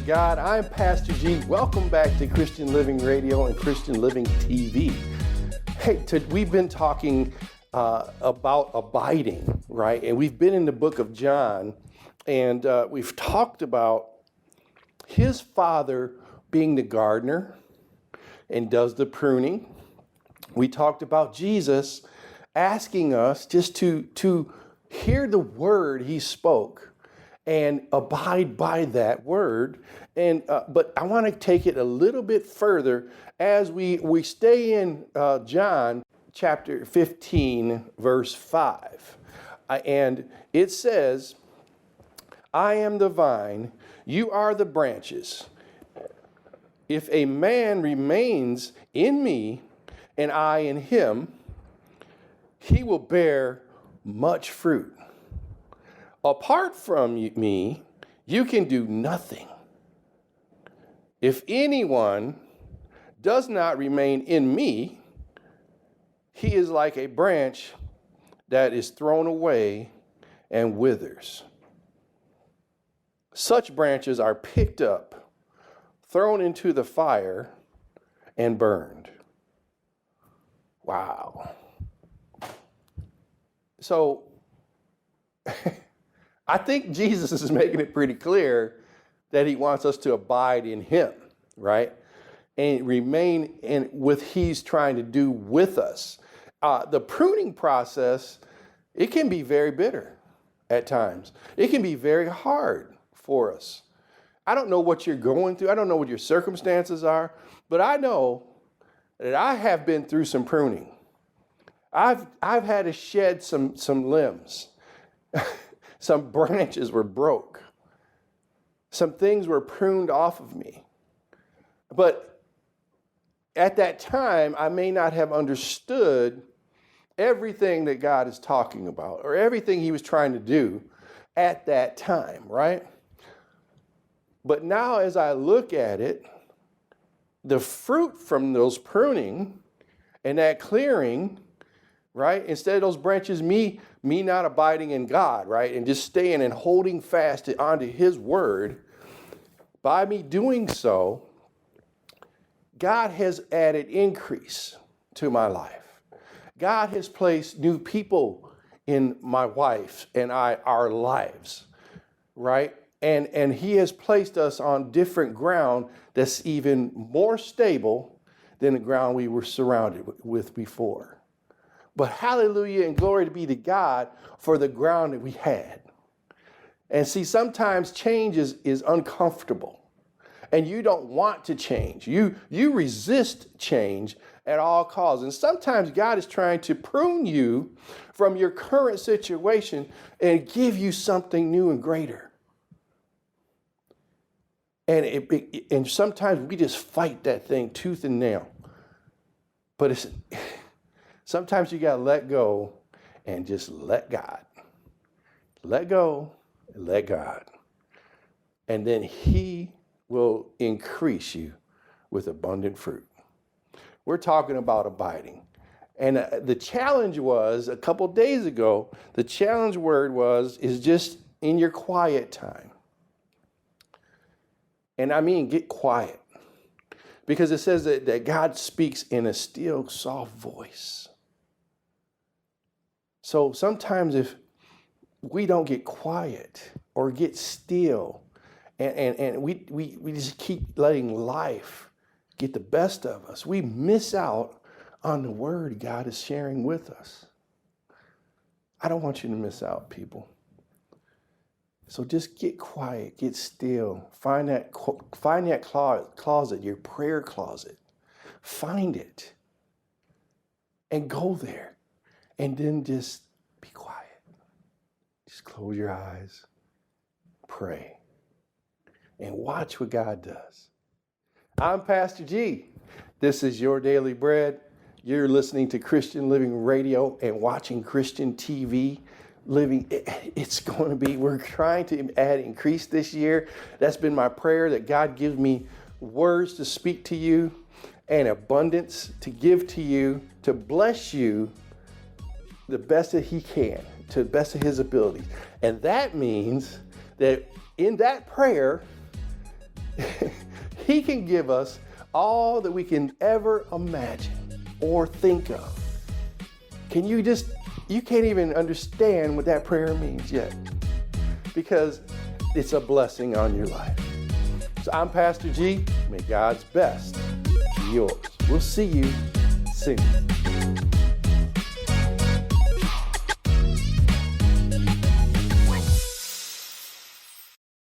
God. I'm Pastor G. Welcome back to Christian Living Radio and Christian Living TV. Hey, we've been talking about abiding, right? And we've been in the book of John, and we've talked about his father being the gardener and does the pruning. We talked about Jesus asking us just to hear the word he spoke and abide by that word. And but I want to take it a little bit further as we stay in John chapter 15, verse 5. And it says, I am the vine, you are the branches. If a man remains in me and I in him, he will bear much fruit. Apart from me, you can do nothing. If anyone does not remain in me, he is like a branch that is thrown away and withers. Such branches are picked up, thrown into the fire, and burned. Wow. So, I think Jesus is making it pretty clear that he wants us to abide in him, right? And remain in what he's trying to do with us. The pruning process, it can be very bitter at times. It can be very hard for us. I don't know what you're going through. I don't know what your circumstances are, but I know that I have been through some pruning. I've had to shed some limbs. Some branches were broke. Some things were pruned off of me. But at that time, I may not have understood everything that God is talking about or everything he was trying to do at that time, right? But now as I look at it, the fruit from those pruning and that clearing, right? Instead of those branches, me not abiding in God, right? And just staying and holding fast onto his word. By me doing so, God has added increase to my life. God has placed new people in my wife and our lives, right? And he has placed us on different ground that's even more stable than the ground we were surrounded with before. But hallelujah and glory to be to God for the ground that we had. And see, sometimes change is uncomfortable. And you don't want to change. You resist change at all costs. And sometimes God is trying to prune you from your current situation and give you something new and greater. And sometimes we just fight that thing tooth and nail. But sometimes you got to let go and just let God. Let go and let God. And then he will increase you with abundant fruit. We're talking about abiding. And the challenge was, a couple days ago, the challenge word is just in your quiet time. And I mean, get quiet. Because it says that God speaks in a still, soft voice. So sometimes if we don't get quiet or get still and we just keep letting life get the best of us, we miss out on the word God is sharing with us. I don't want you to miss out, people. So just get quiet, get still. Find that closet, your prayer closet. Find it and go there. And then just be quiet. Just close your eyes, pray, and watch what God does. I'm Pastor G. This is your daily bread. You're listening to Christian Living Radio and watching Christian TV. It's going to be, we're trying to add increase this year. That's been my prayer, that God gives me words to speak to you and abundance to give to you, to bless you the best that he can, to the best of his abilities. And that means that in that prayer, He can give us all that we can ever imagine or think of. You can't even understand what that prayer means yet, because it's a blessing on your life. So I'm Pastor G. May God's best be yours. We'll see you soon.